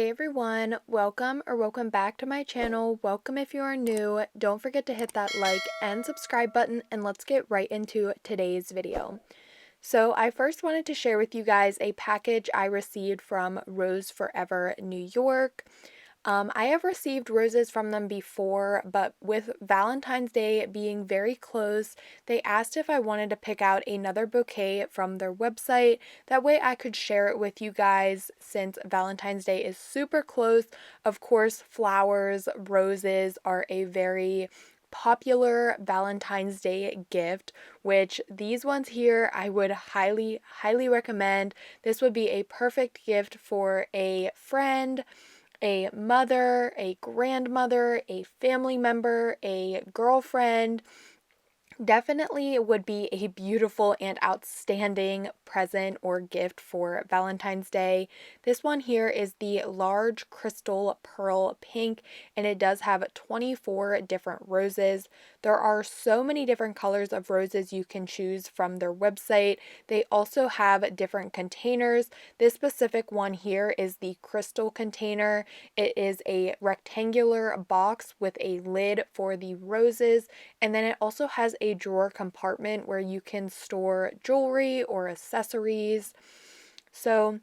Hey everyone, welcome back to my channel. Welcome if you are new. Don't forget to hit that like and subscribe button, and let's get right into today's video. So I first wanted to share with you guys a package I received from Rose Forever New York. I have received roses from them before, but with Valentine's Day being very close, they asked if I wanted to pick out another bouquet from their website. That way I could share it with you guys since Valentine's Day is super close. Of course, flowers, roses are a very popular Valentine's Day gift, which these ones here I would highly recommend. This would be a perfect gift for a friend, a mother, a grandmother, a family member, a girlfriend. Definitely would be a beautiful and outstanding present or gift for Valentine's Day. This one here is the large crystal pearl pink, and it does have 24 different roses. There are so many different colors of roses you can choose from their website. They also have different containers. This specific one here is the crystal container. It is a rectangular box with a lid for the roses, and then it also has a drawer compartment where you can store jewelry or accessories. So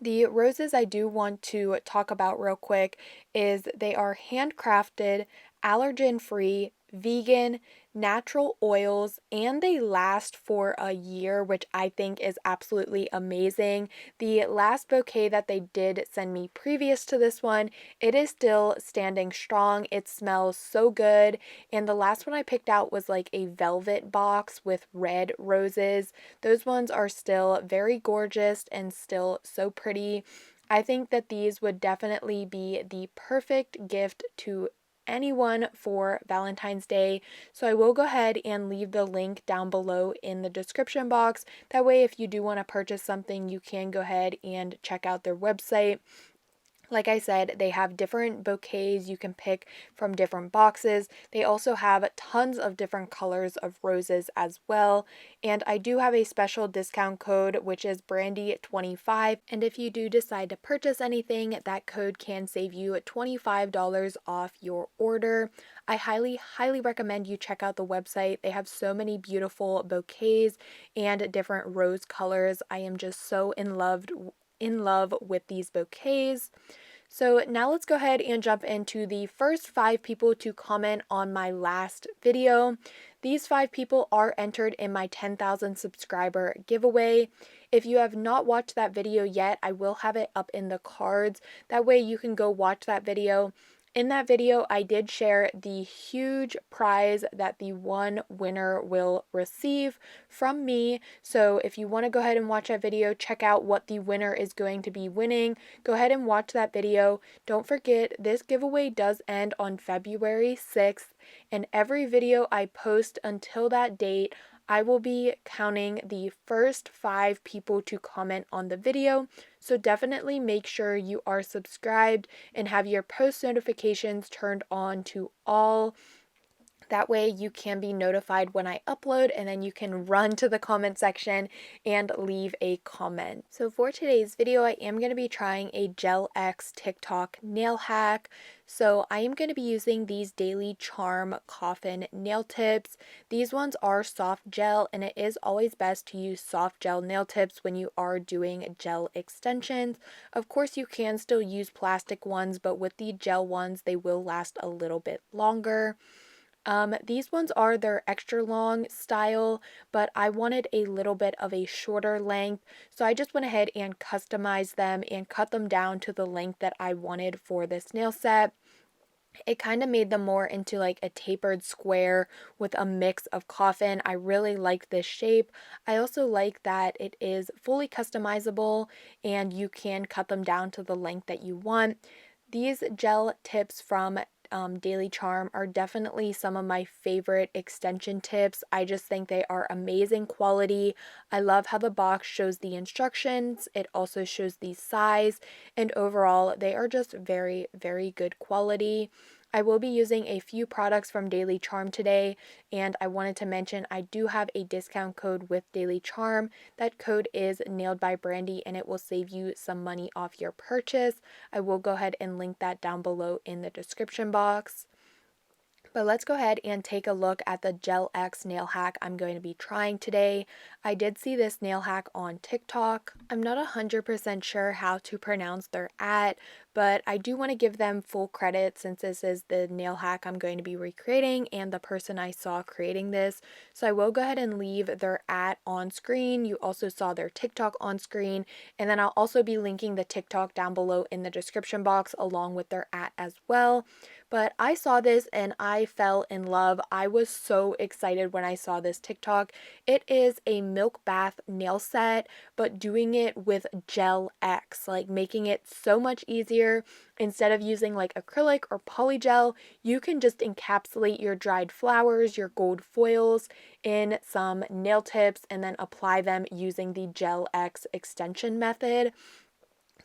the roses I do want to talk about real quick is they are handcrafted, allergen free, vegan, natural oils, and they last for a year, which I think is absolutely amazing. The last bouquet that they did send me previous to this one, it is still standing strong. It smells so good. And the last one I picked out was like a velvet box with red roses. Those ones are still very gorgeous and still so pretty. I think that these would definitely be the perfect gift to anyone for Valentine's Day. So I will go ahead and leave the link down below in the description box. That way, if you do want to purchase something, you can go ahead and check out their website. Like I said, they have different bouquets you can pick from different boxes. They also have tons of different colors of roses as well. And I do have a special discount code, which is Brandy25. And if you do decide to purchase anything, that code can save you $25 off your order. I highly recommend you check out the website. They have so many beautiful bouquets and different rose colors. I am just so in love with these bouquets. So now let's go ahead and jump into the first 5 people to comment on my last video. These 5 people are entered in my 10,000 subscriber giveaway. If you have not watched that video yet, I will have it up in the cards. That way you can go watch that video. In that video, I did share the huge prize that the one winner will receive from me. So if you want to go ahead and watch that video, check out what the winner is going to be winning. Go ahead and watch that video. Don't forget, this giveaway does end on February 6th, and every video I post until that date, I will be counting the first 5 people to comment on the video. So definitely make sure you are subscribed and have your post notifications turned on to all. That way you can be notified when I upload, and then you can run to the comment section and leave a comment. So for today's video, I am going to be trying a Gel X TikTok nail hack. So I am going to be using these Daily Charme Coffin nail tips. These ones are soft gel, and it is always best to use soft gel nail tips when you are doing gel extensions. Of course, you can still use plastic ones, but with the gel ones, they will last a little bit longer. These ones are their extra long style, but I wanted a little bit of a shorter length, so I just went ahead and customized them and cut them down to the length that I wanted for this nail set. It kind of made them more into like a tapered square with a mix of coffin. I really like this shape. I also like that it is fully customizable and you can cut them down to the length that you want. These gel tips from Daily Charme are definitely some of my favorite extension tips. I just think they are amazing quality. I love how the box shows the instructions. It also shows the size, and overall they are just very good quality. I will be using a few products from Daily Charme today, and I wanted to mention I do have a discount code with Daily Charme. That code is NAILEDBYBRANDI, and it will save you some money off your purchase. I will go ahead and link that down below in the description box. But let's go ahead and take a look at the Gel X nail hack I'm going to be trying today. I did see this nail hack on TikTok. I'm not 100% sure how to pronounce their but I do want to give them full credit since this is the nail hack I'm going to be recreating and the person I saw creating this. So I will go ahead and leave their on screen. You also saw their TikTok on screen, and then I'll also be linking the TikTok down below in the description box along with their as well. But I saw this and I fell in love. I was so excited when I saw this TikTok. It is a milk bath nail set, but doing it with Gel X, like making it so much easier. Instead of using like acrylic or polygel, you can just encapsulate your dried flowers, your gold foils in some nail tips and then apply them using the Gel X extension method.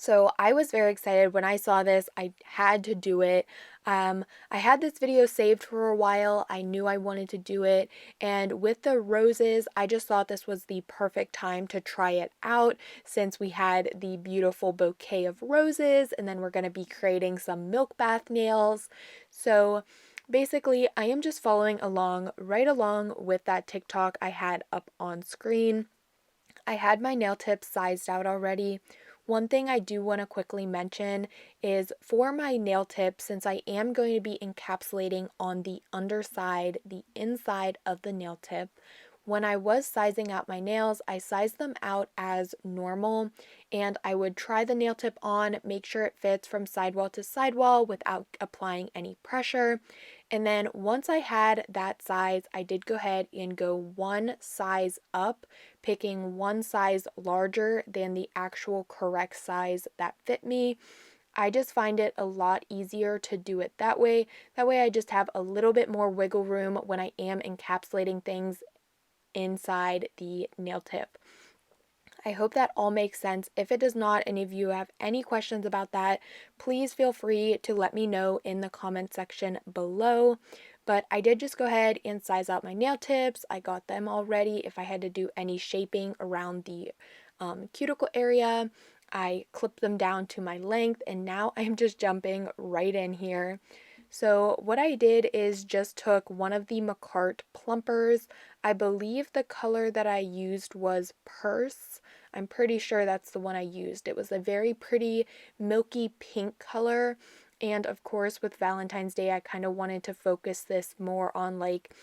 So I was very excited when I saw this. I had to do it. I had this video saved for a while. I knew I wanted to do it. And with the roses, I just thought this was the perfect time to try it out since we had the beautiful bouquet of roses and then we're going to be creating some milk bath nails. So basically, I am just following along right along with that TikTok I had up on screen. I had my nail tips sized out already. One thing I do want to quickly mention is for my nail tip, since I am going to be encapsulating on the underside, the inside of the nail tip, when I was sizing out my nails, I sized them out as normal and I would try the nail tip on, make sure it fits from sidewall to sidewall without applying any pressure. And then once I had that size, I did go ahead and go one size up, picking one size larger than the actual correct size that fit me. I just find it a lot easier to do it that way. That way I just have a little bit more wiggle room when I am encapsulating things inside the nail tip. I hope that all makes sense. If it does not, and if you have any questions about that, please feel free to let me know in the comment section below. But I did just go ahead and size out my nail tips. I got them all ready. If I had to do any shaping around the cuticle area, I clipped them down to my length, and now I'm just jumping right in here. So what I did is just took one of the McCart plumpers. I believe the color that I used was Purse. I'm pretty sure that's the one I used. It was a very pretty milky pink color. And of course, with Valentine's Day, I kind of wanted to focus this more on like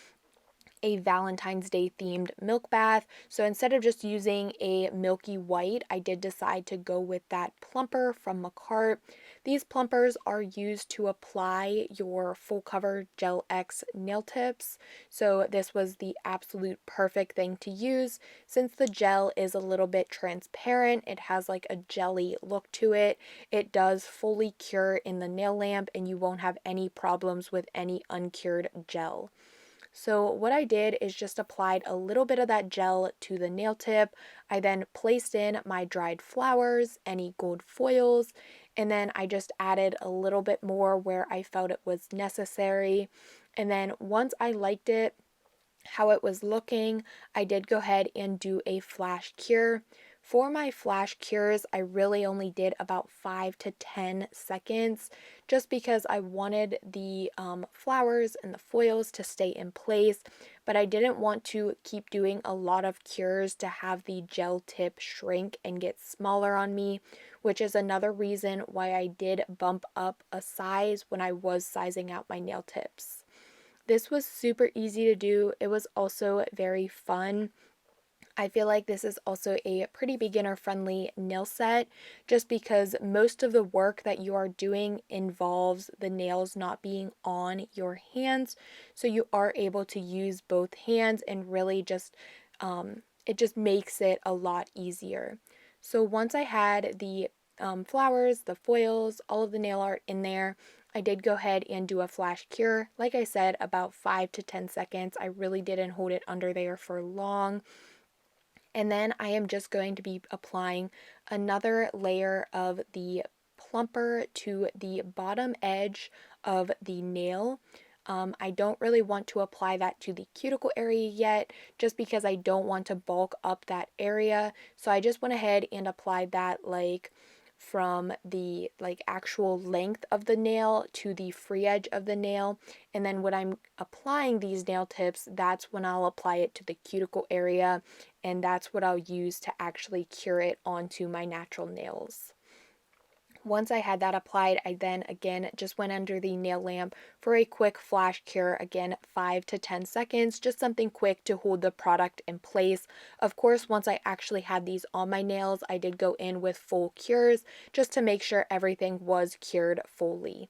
a Valentine's Day themed milk bath. So instead of just using a milky white, I did decide to go with that plumper from McCart. These plumpers are used to apply your full cover Gel X nail tips. So this was the absolute perfect thing to use since the gel is a little bit transparent. It has like a jelly look to it. It does fully cure in the nail lamp and you won't have any problems with any uncured gel. So what I did is just applied a little bit of that gel to the nail tip. I then placed in my dried flowers, any gold foils, and then I just added a little bit more where I felt it was necessary. And then once I liked it, how it was looking, I did go ahead and do a flash cure. For my flash cures, I really only did about 5 to 10 seconds just because I wanted the flowers and the foils to stay in place, but I didn't want to keep doing a lot of cures to have the gel tip shrink and get smaller on me, which is another reason why I did bump up a size when I was sizing out my nail tips. This was super easy to do. It was also very fun. I feel like this is also a pretty beginner friendly nail set just because most of the work that you are doing involves the nails not being on your hands. So you are able to use both hands and really just, it just makes it a lot easier. So once I had the flowers, the foils, all of the nail art in there, I did go ahead and do a flash cure. Like I said, about 5 to 10 seconds. I really didn't hold it under there for long. And then I am just going to be applying another layer of the plumper to the bottom edge of the nail. I don't really want to apply that to the cuticle area yet, just because I don't want to bulk up that area. So I just went ahead and applied that like from the like actual length of the nail to the free edge of the nail. And then when I'm applying these nail tips, that's when I'll apply it to the cuticle area, and that's what I'll use to actually cure it onto my natural nails. Once I had that applied, I then again just went under the nail lamp for a quick flash cure, again 5 to 10 seconds, just something quick to hold the product in place. Of course, once I actually had these on my nails, I did go in with full cures just to make sure everything was cured fully.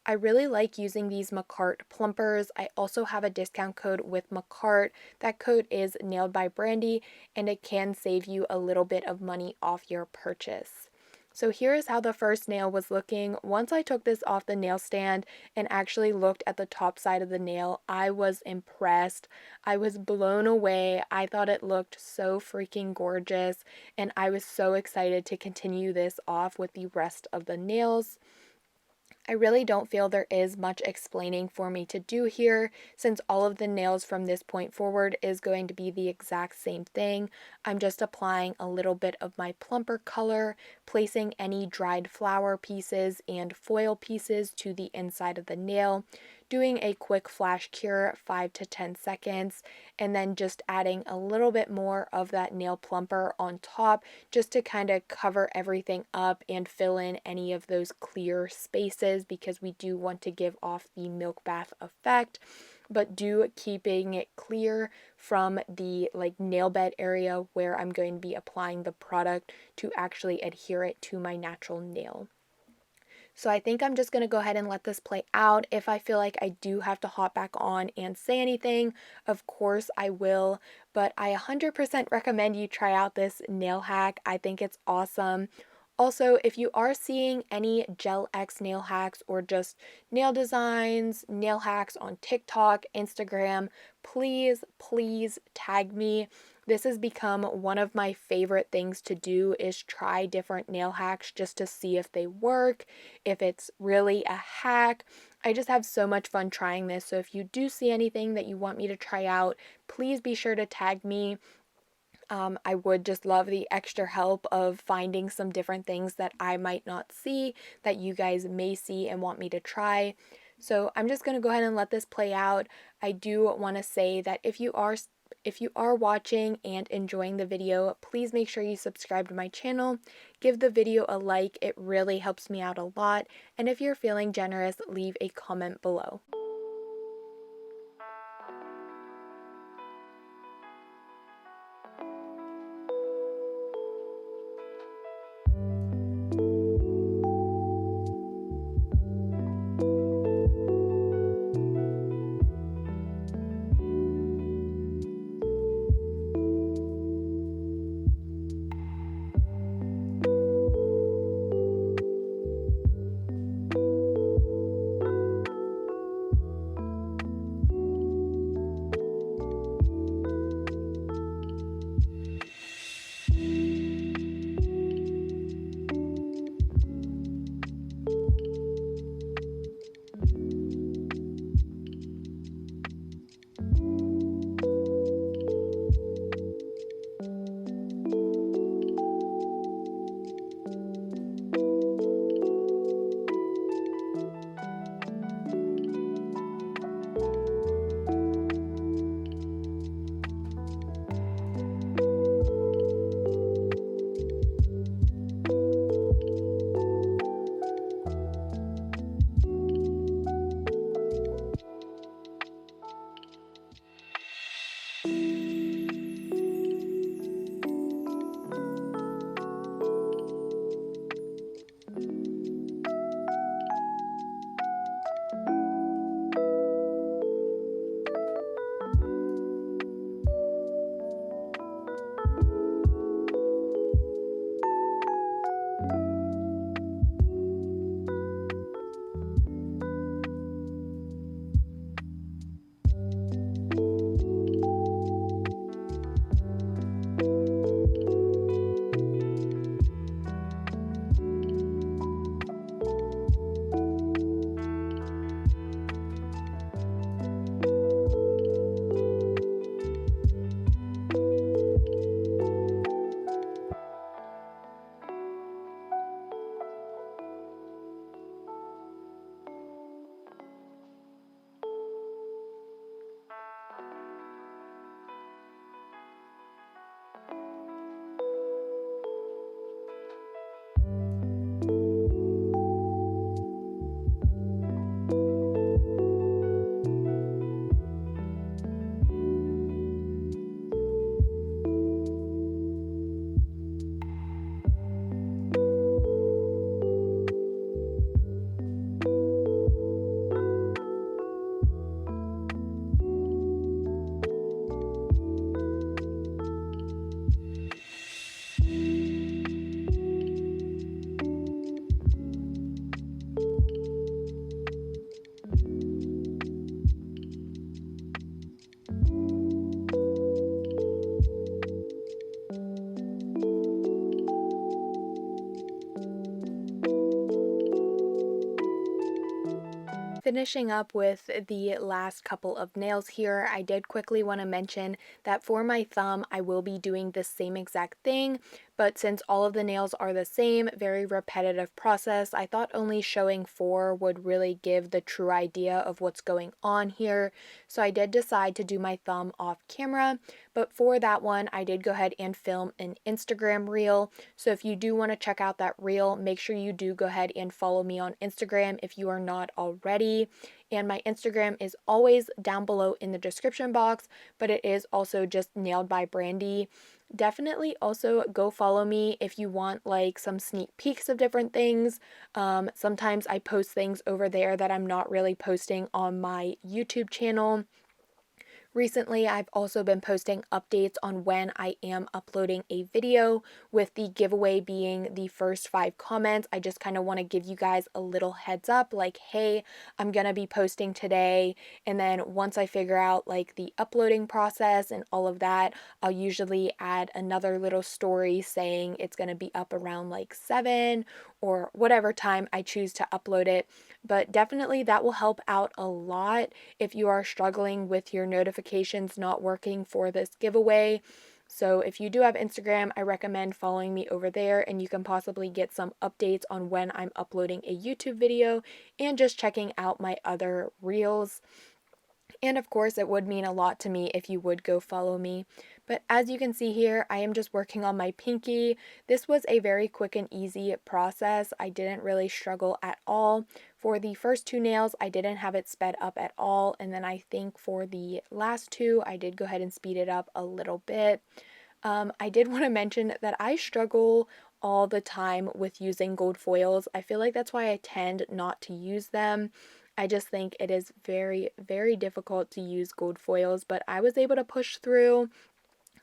I really like using these Macart plumpers. I also have a discount code with Macart. That code is NAILEDBYBRANDI, and it can save you a little bit of money off your purchase. So here is how the first nail was looking. Once I took this off the nail stand and actually looked at the top side of the nail, I was impressed. I was blown away. I thought it looked so freaking gorgeous, and I was so excited to continue this off with the rest of the nails. I really don't feel there is much explaining for me to do here, since all of the nails from this point forward is going to be the exact same thing. I'm just applying a little bit of my plumper color, placing any dried flower pieces and foil pieces to the inside of the nail, doing a quick flash cure, 5 to 10 seconds, and then just adding a little bit more of that nail plumper on top just to kind of cover everything up and fill in any of those clear spaces, because we do want to give off the milk bath effect, but do keeping it clear from the like nail bed area where I'm going to be applying the product to actually adhere it to my natural nail. So I think I'm just going to go ahead and let this play out. If I feel like I do have to hop back on and say anything, of course I will, but I 100% recommend you try out this nail hack. I think it's awesome. Also, if you are seeing any Gel X nail hacks or just nail designs, nail hacks on TikTok, Instagram, please tag me. This has become one of my favorite things to do, is try different nail hacks just to see if they work, if it's really a hack. I just have so much fun trying this. So if you do see anything that you want me to try out, please be sure to tag me. I would just love the extra help of finding some different things that I might not see that you guys may see and want me to try. So I'm just going to go ahead and let this play out. I do want to say that if you are watching and enjoying the video, please make sure you subscribe to my channel. Give the video a like. It really helps me out a lot. And if you're feeling generous, leave a comment below. finishing up with the last couple of nails here, I did quickly want to mention that for my thumb, I will be doing the same exact thing, but since all of the nails are the same, very repetitive process, I thought only showing 4 would really give the true idea of what's going on here. So I did decide to do my thumb off camera, but for that one, I did go ahead and film an Instagram reel. So if you do want to check out that reel, make sure you do go ahead and follow me on Instagram if you are not already. And my Instagram is always down below in the description box, but it is also just Nailed by Brandy. Definitely also go follow me if you want like some sneak peeks of different things. Sometimes I post things over there that I'm not really posting on my YouTube channel. Recently, I've also been posting updates on when I am uploading a video, with the giveaway being the first 5 comments. I just kind of want to give you guys a little heads up, like, hey, I'm going to be posting today. And then once I figure out like the uploading process and all of that, I'll usually add another little story saying it's going to be up around like 7 or whatever time I choose to upload it. But definitely that will help out a lot if you are struggling with your notifications not working for this giveaway. So if you do have Instagram, I recommend following me over there, and you can possibly get some updates on when I'm uploading a YouTube video and just checking out my other reels. And of course, it would mean a lot to me if you would go follow me. But as you can see here, I am just working on my pinky. This was a very quick and easy process. I didn't really struggle at all. For the first 2 nails, I didn't have it sped up at all. And then I think for the last 2, I did go ahead and speed it up a little bit. I did want to mention that I struggle all the time with using gold foils. I feel like that's why I tend not to use them. I just think it is very, very difficult to use gold foils, but I was able to push through.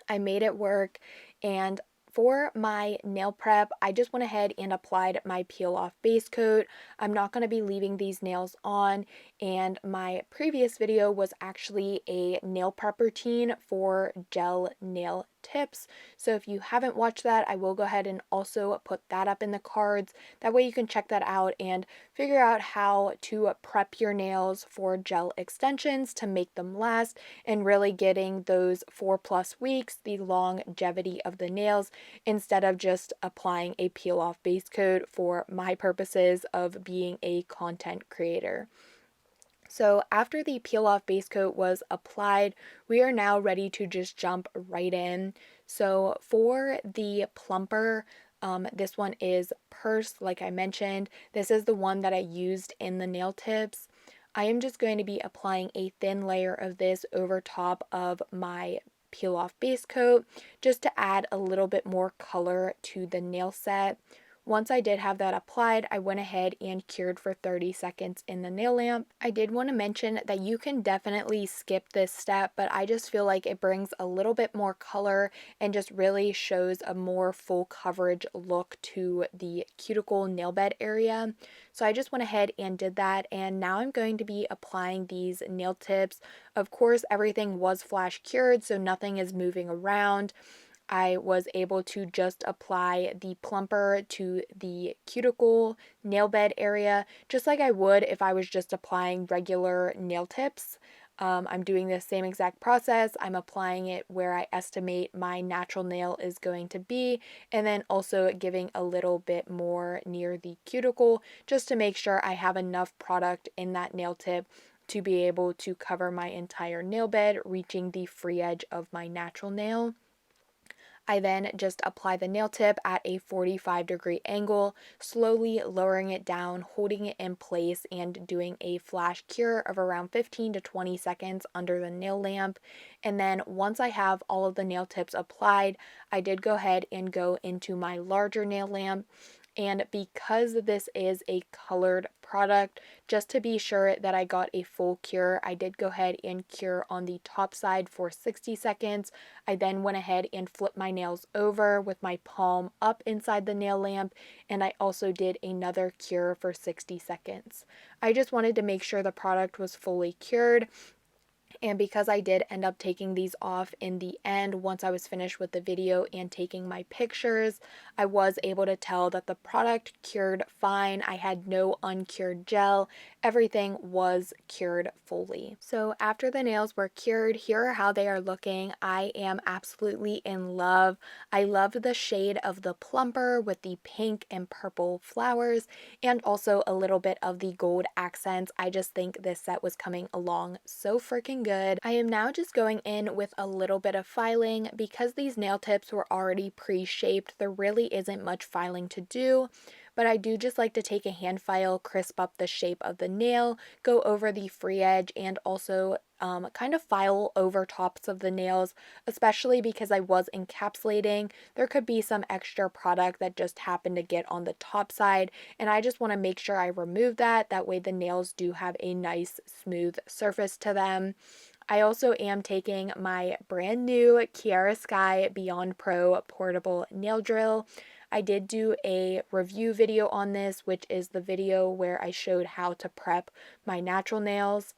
I made it work. And for my nail prep, I just went ahead and applied my peel off base coat. I'm not going to be leaving these nails on, and my previous video was actually a nail prep routine for gel nail tips. So if you haven't watched that, I will go ahead and also put that up in the cards. That way you can check that out and figure out how to prep your nails for gel extensions to make them last, and really getting those 4+ weeks, the longevity of the nails, instead of just applying a peel off base coat for my purposes of being a content creator. So after the peel off base coat was applied, we are now ready to just jump right in. So for the plumper, this one is Purse, like I mentioned. This is the one that I used in the nail tips. I am just going to be applying a thin layer of this over top of my peel off base coat, just to add a little bit more color to the nail set. Once I did have that applied, I went ahead and cured for 30 seconds in the nail lamp. I did want to mention that you can definitely skip this step, but I just feel like it brings a little bit more color and just really shows a more full coverage look to the cuticle nail bed area. So I just went ahead and did that, and now I'm going to be applying these nail tips. Of course, everything was flash cured, so nothing is moving around. I was able to just apply the plumper to the cuticle nail bed area, just like I would if I was just applying regular nail tips. I'm doing the same exact process. I'm applying it where I estimate my natural nail is going to be, and then also giving a little bit more near the cuticle, just to make sure I have enough product in that nail tip to be able to cover my entire nail bed, reaching the free edge of my natural nail. I then just apply the nail tip at a 45-degree angle, slowly lowering it down, holding it in place, and doing a flash cure of around 15 to 20 seconds under the nail lamp. And then once I have all of the nail tips applied, I did go ahead and go into my larger nail lamp. And because this is a colored product, just to be sure that I got a full cure, I did go ahead and cure on the top side for 60 seconds. I then went ahead and flipped my nails over with my palm up inside the nail lamp, and I also did another cure for 60 seconds. I just wanted to make sure the product was fully cured. And because I did end up taking these off in the end, once I was finished with the video and taking my pictures, I was able to tell that the product cured fine. I had no uncured gel. Everything was cured fully. So after the nails were cured, here are how they are looking. I am absolutely in love. I loved the shade of the plumper with the pink and purple flowers and also a little bit of the gold accents. I just think this set was coming along so freaking good. I am now just going in with a little bit of filing. Because these nail tips were already pre-shaped, there really isn't much filing to do, but I do just like to take a hand file, crisp up the shape of the nail, go over the free edge, and also kind of file over tops of the nails, especially because I was encapsulating. There could be some extra product that just happened to get on the top side, and I just want to make sure I remove that. That way the nails do have a nice smooth surface to them. I also am taking my brand new Kiara Sky Beyond Pro portable nail drill. I did do a review video on this, which is the video where I showed how to prep my natural nails.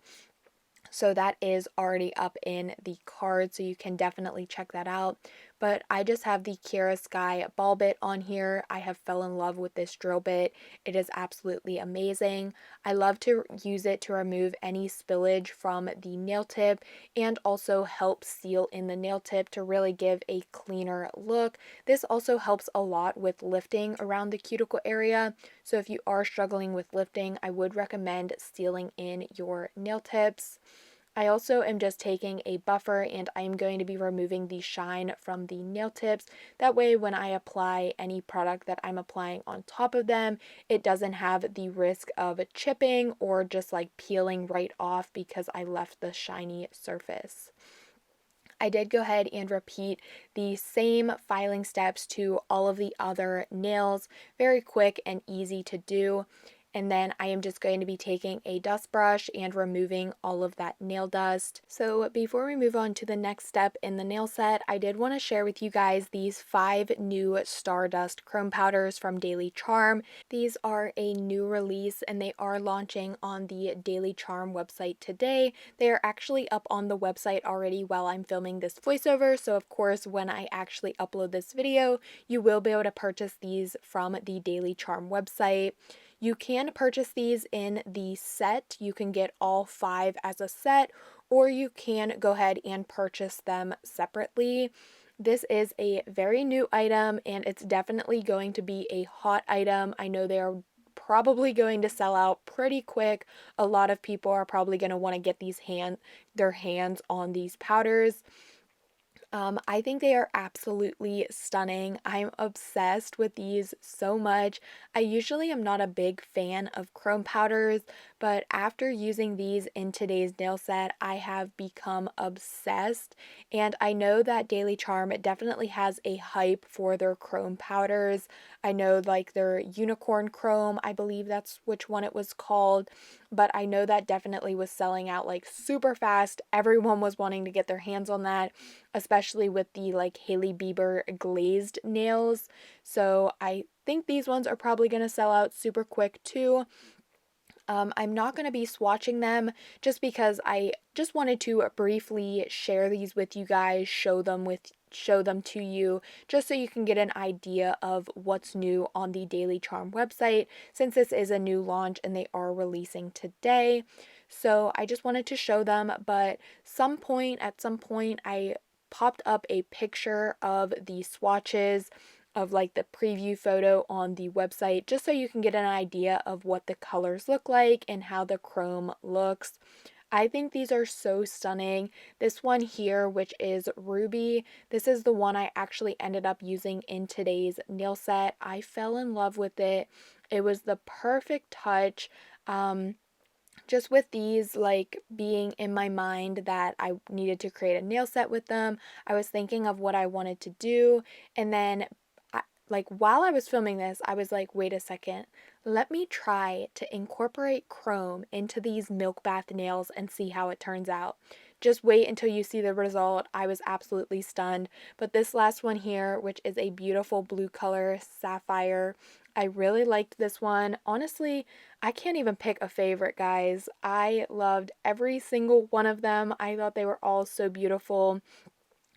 So that is already up in the card, so you can definitely check that out. But I just have the Kiara Sky ball bit on here. I have fell in love with this drill bit. It is absolutely amazing. I love to use it to remove any spillage from the nail tip and also help seal in the nail tip to really give a cleaner look. This also helps a lot with lifting around the cuticle area. So if you are struggling with lifting, I would recommend sealing in your nail tips. I also am just taking a buffer and I'm going to be removing the shine from the nail tips. That way when I apply any product that I'm applying on top of them, it doesn't have the risk of chipping or just like peeling right off because I left the shiny surface. I did go ahead and repeat the same filing steps to all of the other nails. Very quick and easy to do. And then I am just going to be taking a dust brush and removing all of that nail dust. So before we move on to the next step in the nail set, I did want to share with you guys these 5 new Stardust Chrome Powders from Daily Charme. These are a new release and they are launching on the Daily Charme website today. They are actually up on the website already while I'm filming this voiceover, so of course when I actually upload this video, you will be able to purchase these from the Daily Charme website. You can purchase these in the set. You can get all 5 as a set, or you can go ahead and purchase them separately. This is a very new item and it's definitely going to be a hot item. I know they are probably going to sell out pretty quick. A lot of people are probably going to want to get their hands on these powders. I think they are absolutely stunning. I'm obsessed with these so much. I usually am not a big fan of chrome powders, but after using these in today's nail set, I have become obsessed. And I know that Daily Charme definitely has a hype for their chrome powders. I know like their unicorn chrome, I believe that's which one it was called, but I know that definitely was selling out like super fast. Everyone was wanting to get their hands on that, especially with the like Hailey Bieber glazed nails. So I think these ones are probably going to sell out super quick too. I'm not going to be swatching them just because I just wanted to briefly share these with you guys, show them to you just so you can get an idea of what's new on the Daily Charm website since this is a new launch and they are releasing today. So I just wanted to show them, but at some point I popped up a picture of the swatches of like the preview photo on the website just so you can get an idea of what the colors look like and how the chrome looks. I think these are so stunning. This one here, which is Ruby, this is the one I actually ended up using in today's nail set. I fell in love with it. It was the perfect touch. Just with these like being in my mind that I needed to create a nail set with them, I was thinking of what I wanted to do, and then like while I was filming this, I was like, wait a second, let me try to incorporate chrome into these milk bath nails and see how it turns out. just wait until you see the result. I was absolutely stunned. But this last one here, which is a beautiful blue color sapphire, I really liked this one. Honestly, I can't even pick a favorite, guys. I loved every single one of them. I thought they were all so beautiful.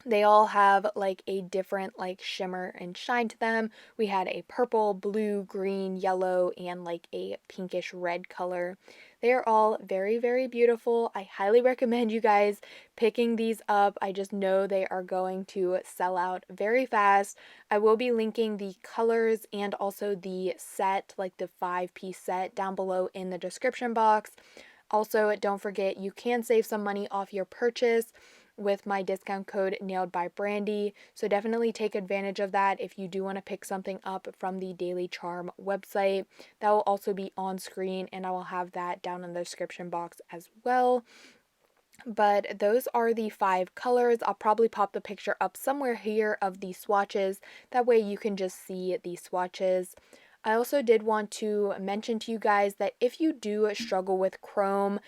They all have like a different like shimmer and shine to them. We had a purple, blue, green, yellow, and like a pinkish red color. They are all very, very beautiful. I highly recommend you guys picking these up. I just know they are going to sell out very fast. I will be linking the colors and also the set, like the 5-piece set, down below in the description box. Also, don't forget you can save some money off your purchase with my discount code NAILEDBYBRANDI. So definitely take advantage of that if you do want to pick something up from the Daily Charme website. That will also be on screen, and I will have that down in the description box as well. But those are the 5 colors. I'll probably pop the picture up somewhere here of the swatches. That way you can just see the swatches. I also did want to mention to you guys that if you do struggle with chrome,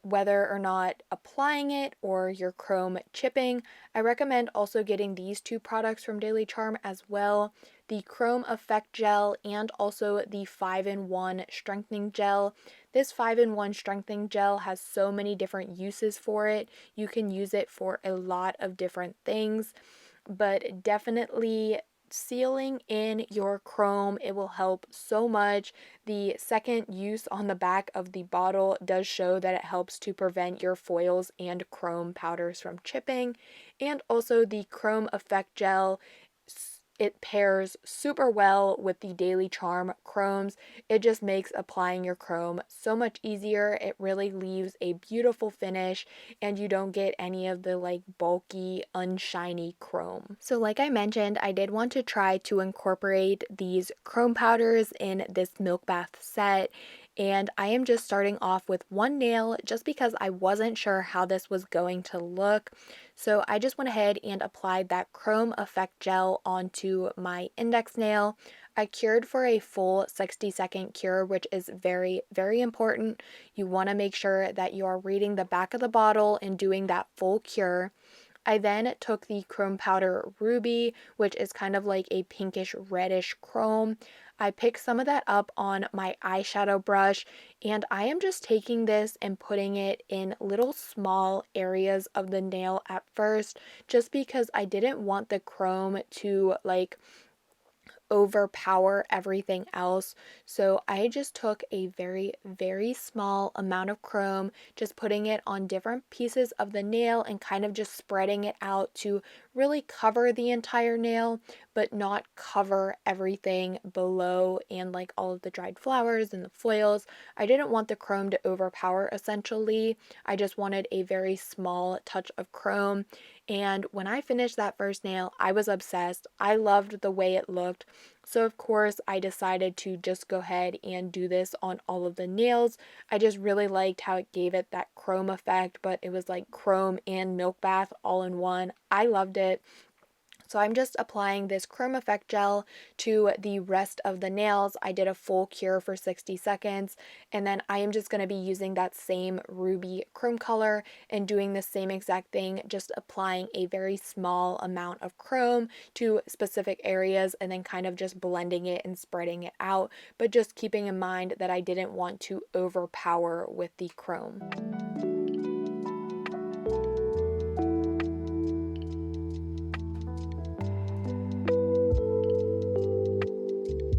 whether or not applying it or your chrome chipping, I recommend also getting these 2 products from Daily Charme as well. The Chrome Effect Gel and also the 5-in-1 Strengthening Gel. This 5-in-1 Strengthening Gel has so many different uses for it. You can use it for a lot of different things, but definitely sealing in your chrome, it will help so much. The second use on the back of the bottle does show that it helps to prevent your foils and chrome powders from chipping. And also the Chrome Effect Gel, it pairs super well with the Daily Charme chromes. It just makes applying your chrome so much easier. It really leaves a beautiful finish, and you don't get any of the like bulky, unshiny chrome. So like I mentioned, I did want to try to incorporate these chrome powders in this milk bath set. And I am just starting off with one nail just because I wasn't sure how this was going to look. So I just went ahead and applied that Chrome Effect Gel onto my index nail. I cured for a full 60-second cure, which is very, very important. You want to make sure that you are reading the back of the bottle and doing that full cure. I then took the Chrome Powder Ruby, which is kind of like a pinkish reddish chrome. I picked some of that up on my eyeshadow brush, and I am just taking this and putting it in little small areas of the nail at first, just because I didn't want the chrome to like overpower everything else. So I just took a very, very small amount of chrome, just putting it on different pieces of the nail and kind of just spreading it out to really cover the entire nail, but not cover everything below and like all of the dried flowers and the foils. I didn't want the chrome to overpower essentially. I just wanted a very small touch of chrome. And when I finished that first nail, I was obsessed. I loved the way it looked. So of course I decided to just go ahead and do this on all of the nails. I just really liked how it gave it that chrome effect, but it was like chrome and milk bath all in one. I loved it. So I'm just applying this Chrome Effect Gel to the rest of the nails. I did a full cure for 60 seconds, and then I am just going to be using that same ruby chrome color and doing the same exact thing, just applying a very small amount of chrome to specific areas and then kind of just blending it and spreading it out, but just keeping in mind that I didn't want to overpower with the chrome.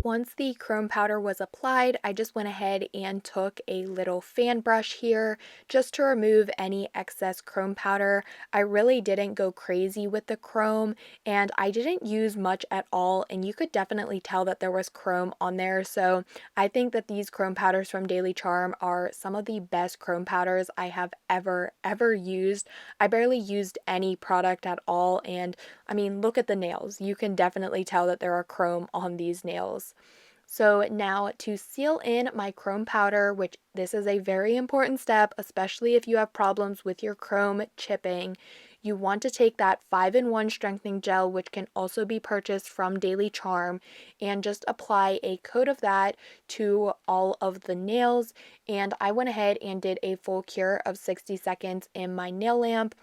Once the chrome powder was applied, I just went ahead and took a little fan brush here just to remove any excess chrome powder. I really didn't go crazy with the chrome, and I didn't use much at all, and you could definitely tell that there was chrome on there. So I think that these chrome powders from Daily Charme are some of the best chrome powders I have ever used. I barely used any product at all, and I mean, look at the nails. You can definitely tell that there are chrome on these nails. So now to seal in my chrome powder, which this is a very important step, especially if you have problems with your chrome chipping, you want to take that 5-in-1 strengthening gel, which can also be purchased from Daily Charme, and just apply a coat of that to all of the nails. And I went ahead and did a full cure of 60 seconds in my nail lamp.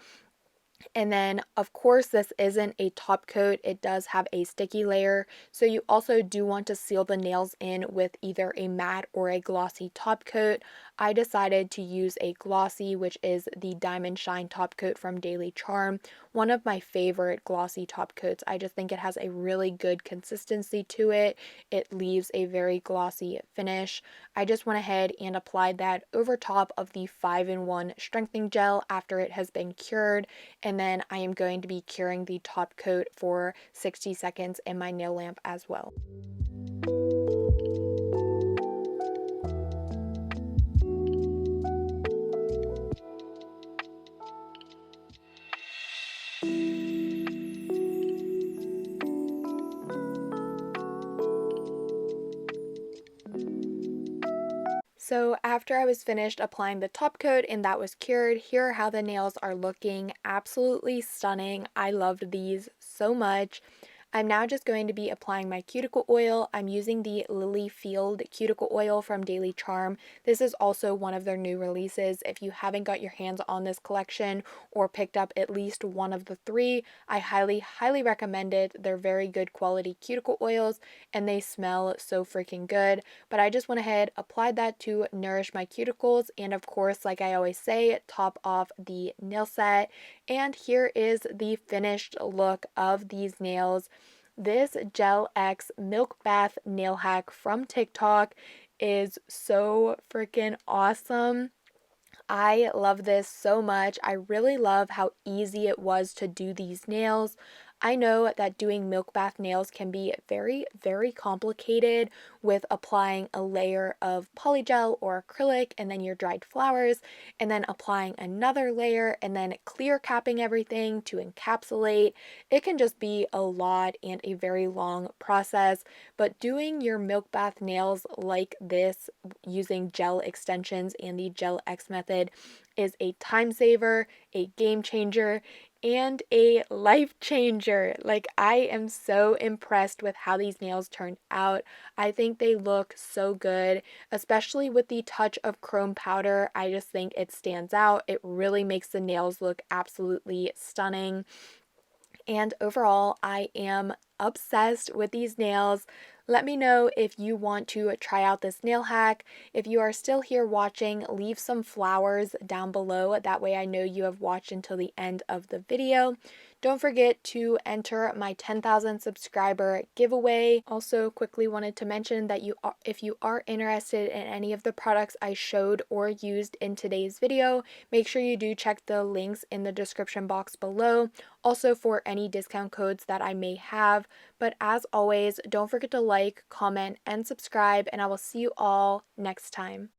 And then, of course, this isn't a top coat. It does have a sticky layer. So you also do want to seal the nails in with either a matte or a glossy top coat. I decided to use a glossy, which is the Diamond Shine top coat from Daily Charm. One of my favorite glossy top coats. I just think it has a really good consistency to it. It leaves a very glossy finish. I just went ahead and applied that over top of the 5-in-1 strengthening gel after it has been cured. And then I am going to be curing the top coat for 60 seconds in my nail lamp as well. So after I was finished applying the top coat and that was cured, here are how the nails are looking. Absolutely stunning. I loved these so much. I'm now just going to be applying my cuticle oil. I'm using the Lily Field cuticle oil from Daily Charm. This is also one of their new releases. If you haven't got your hands on this collection or picked up at least one of the three, I highly recommend it. They're very good quality cuticle oils and they smell so freaking good. But I just went ahead, applied that to nourish my cuticles, and of course, like I always say, top off the nail set. And here is the finished look of these nails. This Gel X Milk Bath Nail Hack from TikTok is so freaking awesome. I love this so much. I really love how easy it was to do these nails. I know that doing milk bath nails can be very complicated with applying a layer of polygel or acrylic and then your dried flowers, and then applying another layer and then clear capping everything to encapsulate. It can just be a lot and a very long process, but doing your milk bath nails like this using gel extensions and the Gel X method is a time saver, a game changer, and a life changer. Like, I am so impressed with how these nails turned out. I think they look so good, especially with the touch of chrome powder. I just think it stands out. It really makes the nails look absolutely stunning. And overall, I am obsessed with these nails. Let me know if you want to try out this nail hack. If you are still here watching, leave some flowers down below. That way I know you have watched until the end of the video. Don't forget to enter my 10,000 subscriber giveaway. Also, quickly wanted to mention that if you are interested in any of the products I showed or used in today's video, make sure you do check the links in the description box below. Also for any discount codes that I may have. But as always, don't forget to like, comment, and subscribe, and I will see you all next time.